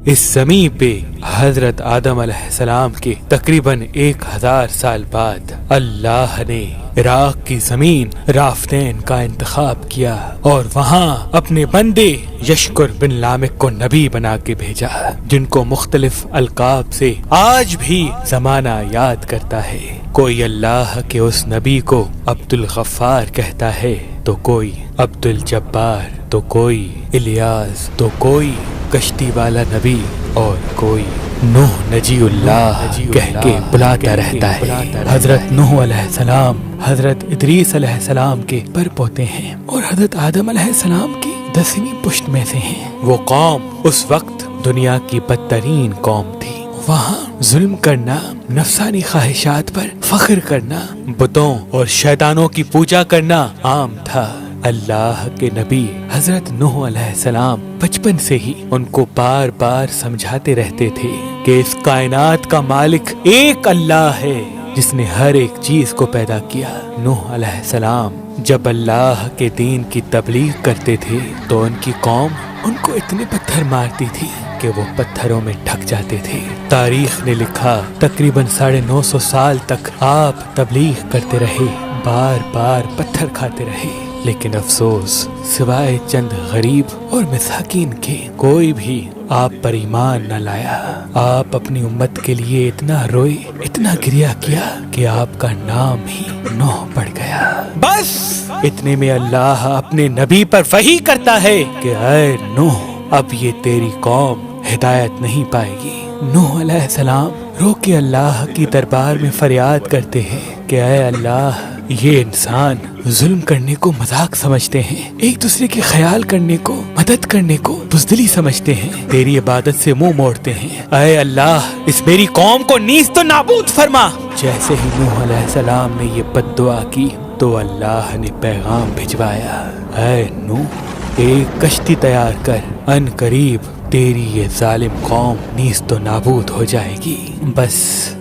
اس زمین پہ حضرت آدم علیہ السلام کے تقریباً 1000 سال بعد اللہ نے عراق کی زمین رافتین کا انتخاب کیا اور وہاں اپنے بندے یشکر بن لامک کو نبی بنا کے بھیجا، جن کو مختلف القاب سے آج بھی زمانہ یاد کرتا ہے۔ کوئی اللہ کے اس نبی کو عبد الغفار کہتا ہے، تو کوئی عبد الجبار، تو کوئی الیاس، تو کوئی کشتی والا نبی، اور کوئی نوح نجی اللہ کہہ کے بلاتا رہتا ہے۔ حضرت نوح علیہ السلام حضرت ادریس علیہ السلام کے پر پوتے ہیں اور حضرت آدم علیہ السلام کی 10ویں پشت میں سے ہیں۔ وہ قوم اس وقت دنیا کی بدترین قوم تھی۔ وہاں ظلم کرنا، نفسانی خواہشات پر فخر کرنا، بتوں اور شیطانوں کی پوجا کرنا عام تھا۔ اللہ کے نبی حضرت نوح علیہ السلام بچپن سے ہی ان کو بار بار سمجھاتے رہتے تھے کہ اس کائنات کا مالک ایک اللہ ہے جس نے ہر ایک چیز کو پیدا کیا۔ نوح علیہ السلام جب اللہ کے دین کی تبلیغ کرتے تھے تو ان کی قوم ان کو اتنے پتھر مارتی تھی کہ وہ پتھروں میں ڈھک جاتے تھے۔ تاریخ نے لکھا تقریباً 950 سال تک آپ تبلیغ کرتے رہے، بار بار پتھر کھاتے رہے، لیکن افسوس سوائے چند غریب اور مساکین کے کوئی بھی آپ پر ایمان نہ لایا۔ آپ اپنی امت کے لیے اتنا روئے، اتنا گریہ کیا کہ آپ کا نام ہی نوح پڑ گیا۔ بس اتنے میں اللہ اپنے نبی پر وحی کرتا ہے کہ اے نوح، اب یہ تیری قوم ہدایت نہیں پائے گی۔ نوح علیہ السلام رو کے اللہ کی دربار میں فریاد کرتے ہیں کہ اے اللہ، یہ انسان ظلم کرنے کو مذاق سمجھتے ہیں، ایک دوسرے کے خیال کرنے کو، مدد کرنے کو بزدلی سمجھتے ہیں، تیری عبادت سے منہ موڑتے ہیں۔ اے اللہ، اس میری قوم کو نیست و نابود فرما۔ جیسے ہی نوح علیہ السلام نے یہ بد دعا کی تو اللہ نے پیغام بھجوایا، اے نوح، ایک کشتی تیار کر، ان قریب تیری یہ ظالم قوم نیست و نابود ہو جائے گی۔ بس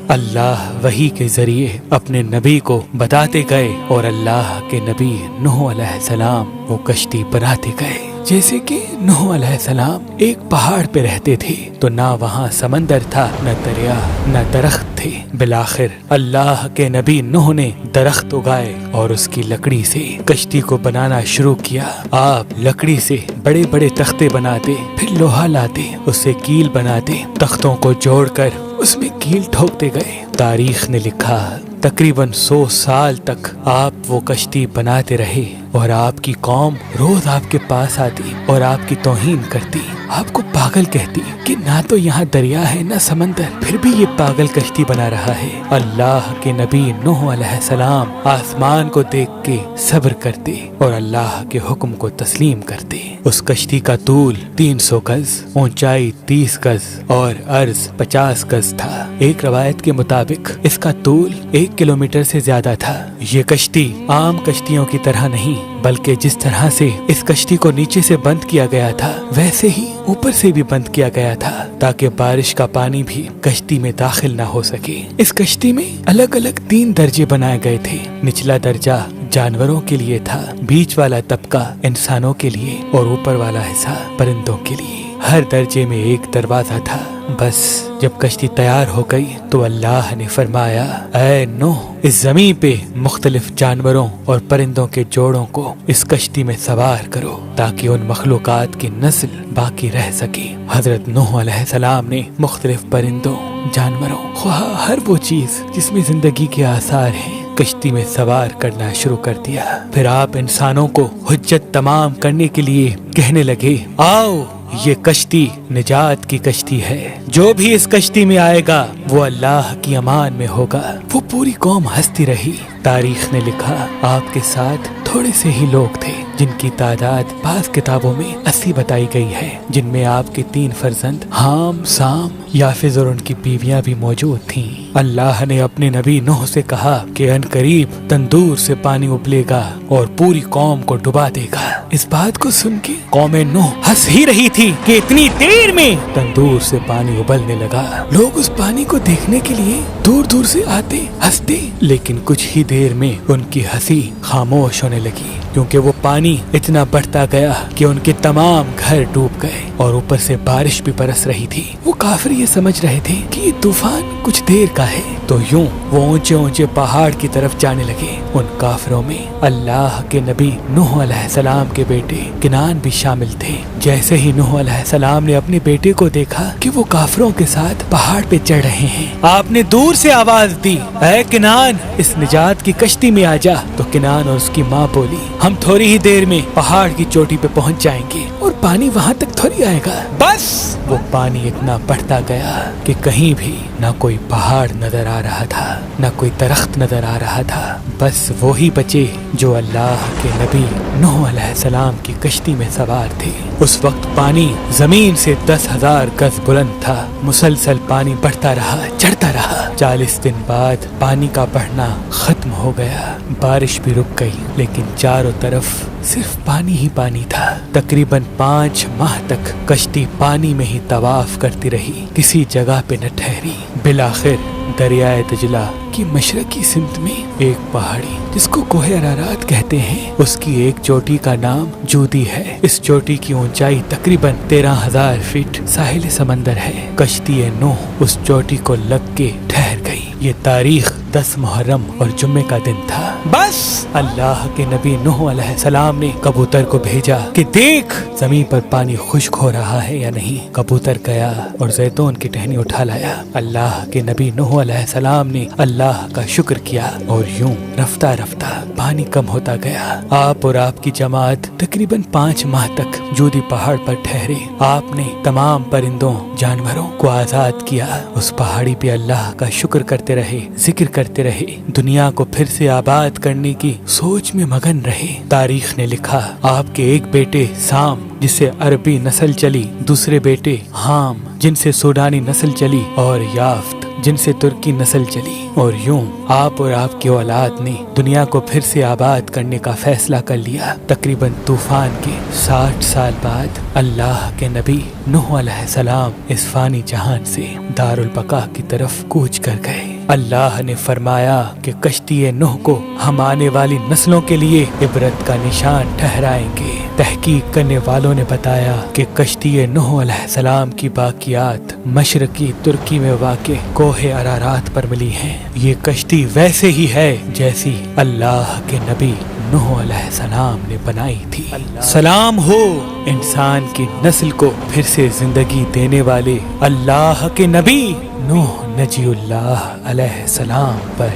اللہ وحی کے ذریعے اپنے نبی کو بتاتے گئے اور اللہ کے نبی نوح علیہ السلام وہ کشتی بناتے گئے۔ جیسے کہ نوح علیہ السلام ایک پہاڑ پہ رہتے تھے تو نہ وہاں سمندر تھا، نہ دریا، نہ درخت تھے۔ بالآخر اللہ کے نبی نوح نے درخت اگائے اور اس کی لکڑی سے کشتی کو بنانا شروع کیا۔ آپ لکڑی سے بڑے بڑے تختے بناتے، پھر لوہا لاتے، اس سے کیل بناتے، تختوں کو جوڑ کر اس میں کیل ٹھوکتے گئے۔ تاریخ نے لکھا تقریباً 100 سال تک آپ وہ کشتی بناتے رہے اور آپ کی قوم روز آپ کے پاس آتی اور آپ کی توہین کرتی، آپ کو پاگل کہتی کہ نہ تو یہاں دریا ہے نہ سمندر، پھر بھی یہ پاگل کشتی بنا رہا ہے۔ اللہ کے نبی نوح علیہ السلام آسمان کو دیکھ کے صبر کرتے اور اللہ کے حکم کو تسلیم کرتے۔ اس کشتی کا طول 300 گز، اونچائی 30 گز اور عرض 50 گز تھا۔ ایک روایت کے مطابق اس کا طول 1 کلومیٹر سے زیادہ تھا۔ یہ کشتی عام کشتیوں کی طرح نہیں، بلکہ جس طرح سے اس کشتی کو نیچے سے بند کیا گیا تھا ویسے ہی اوپر سے بھی بند کیا گیا تھا تاکہ بارش کا پانی بھی کشتی میں داخل نہ ہو سکے۔ اس کشتی میں الگ الگ 3 درجے بنائے گئے تھے۔ نچلا درجہ جانوروں کے لیے تھا، بیچ والا طبقہ انسانوں کے لیے اور اوپر والا حصہ پرندوں کے لیے۔ ہر درجے میں ایک دروازہ تھا۔ بس جب کشتی تیار ہو گئی تو اللہ نے فرمایا، اے نوح، اس زمین پہ مختلف جانوروں اور پرندوں کے جوڑوں کو اس کشتی میں سوار کرو تاکہ ان مخلوقات کی نسل باقی رہ سکے۔ حضرت نوح علیہ السلام نے مختلف پرندوں، جانوروں، خواہ ہر وہ چیز جس میں زندگی کے آثار ہیں، کشتی میں سوار کرنا شروع کر دیا۔ پھر آپ انسانوں کو حجت تمام کرنے کے لیے کہنے لگے، آؤ، یہ کشتی نجات کی کشتی ہے، جو بھی اس کشتی میں آئے گا وہ اللہ کی امان میں ہوگا۔ وہ پوری قوم ہنستی رہی۔ تاریخ نے لکھا آپ کے ساتھ تھوڑے سے ہی لوگ تھے جن کی تعداد بعض کتابوں میں 80 بتائی گئی ہے، جن میں آپ کے 3 فرزند حام، سام، یافز اور ان کی بیویاں بھی موجود تھیں۔ اللہ نے اپنے نبی نوح سے کہا کہ ان قریب تندور سے پانی ابلے گا اور پوری قوم کو ڈبا دے گا۔ اس بات کو سن کے قوم نوح ہنس ہی رہی تھی کہ اتنی دیر میں تندور سے پانی ابلنے لگا۔ لوگ اس پانی کو دیکھنے کے لیے دور دور سے آتے، ہنستے، لیکن کچھ ہی دیر میں ان کی ہنسی خاموش ہونے لگی۔ کیونکہ وہ پانی اتنا بڑھتا گیا کہ ان کے تمام گھر ڈوب گئے اور اوپر سے بارش بھی برس رہی تھی۔ وہ کافر یہ سمجھ رہے تھے کہ یہ طوفان کچھ دیر کا ہے، تو یوں وہ اونچے اونچے پہاڑ کی طرف جانے لگے۔ ان کافروں میں اللہ کے نبی نوح علیہ السلام کے بیٹے کنعان بھی شامل تھے۔ جیسے ہی نوح علیہ السلام نے اپنے بیٹے کو دیکھا کہ وہ کافروں کے ساتھ پہاڑ پہ چڑھ رہے ہیں، آپ نے دور سے آواز دی، اے کنعان، اس نجات کی کشتی میں آ جا۔ تو کنعان اور اس کی ماں بولی، ہم تھوڑی ہی دیر میں پہاڑ کی چوٹی پہ پہنچ جائیں گے اور پانی وہاں تک تھوڑی آئے گا۔ بس وہ پانی اتنا بڑھتا گیا کہ کہیں بھی نہ کوئی پہاڑ نظر آ رہا تھا، نہ کوئی درخت نظر آ رہا تھا، بس وہی بچے جو اللہ کے نبی نوح علیہ السلام کی کشتی میں سوار تھے۔ اس وقت پانی زمین سے 10,000 گز بلند تھا۔ مسلسل پانی بڑھتا رہا، چڑھتا رہا۔ 40 دن بعد پانی کا بڑھنا ختم ہو گیا، بارش بھی رک گئی، لیکن چاروں طرف صرف پانی ہی پانی تھا۔ تقریباً 5 ماہ تک کشتی پانی میں ہی طواف کرتی رہی، کسی جگہ پہ نہ ٹھہری۔ بالآخر دریائے دجلہ کی مشرقی سمت میں ایک پہاڑی جس کو کوہ ارارات کہتے ہیں، اس کی ایک چوٹی کا نام جودی ہے۔ اس چوٹی کی اونچائی تقریباً 13,000 فٹ ساحل سمندر ہے۔ کشتی نوح اس چوٹی کو لگ کے ٹھہر گئی۔ یہ تاریخ 10 محرم اور جمعے کا دن تھا۔ بس اللہ کے نبی نوح علیہ السلام نے کبوتر کو بھیجا کہ دیکھ زمین پر پانی خشک ہو رہا ہے یا نہیں۔ کبوتر گیا اور زیتون کی ٹہنی اٹھا لایا۔ اللہ کے نبی نوح علیہ السلام نے اللہ کا شکر کیا اور یوں رفتہ رفتہ پانی کم ہوتا گیا۔ آپ اور آپ کی جماعت تقریباً 5 ماہ تک جودی پہاڑ پر ٹھہرے۔ آپ نے تمام پرندوں جانوروں کو آزاد کیا۔ اس پہاڑی پہ اللہ کا شکر کرتے رہے، ذکر کرتے رہے، دنیا کو پھر سے آباد کرنے کی سوچ میں مگن رہے۔ تاریخ نے لکھا آپ کے ایک بیٹے سام جس سے عربی نسل چلی، دوسرے بیٹے حام جن سے سوڈانی نسل چلی، اور یافت جن سے ترکی نسل چلی، اور یوں آپ اور آپ کی اولاد نے دنیا کو پھر سے آباد کرنے کا فیصلہ کر لیا۔ تقریباً طوفان کے 60 سال بعد اللہ کے نبی نوح علیہ السلام اس فانی جہان سے دار البقا کی طرف کوچ کر گئے۔ اللہ نے فرمایا کہ کشتی نوح کو ہم آنے والی نسلوں کے لیے عبرت کا نشان ٹھہرائیں گے۔ تحقیق کرنے والوں نے بتایا کہ کشتی نوح علیہ السلام کی باقیات مشرقی ترکی میں واقع کوہ ارارات پر ملی ہیں۔ یہ کشتی ویسے ہی ہے جیسی اللہ کے نبی نوح علیہ السلام نے بنائی تھی۔ سلام ہو انسان کی نسل کو پھر سے زندگی دینے والے اللہ کے نبی نوح نجی اللہ علیہ السلام پر۔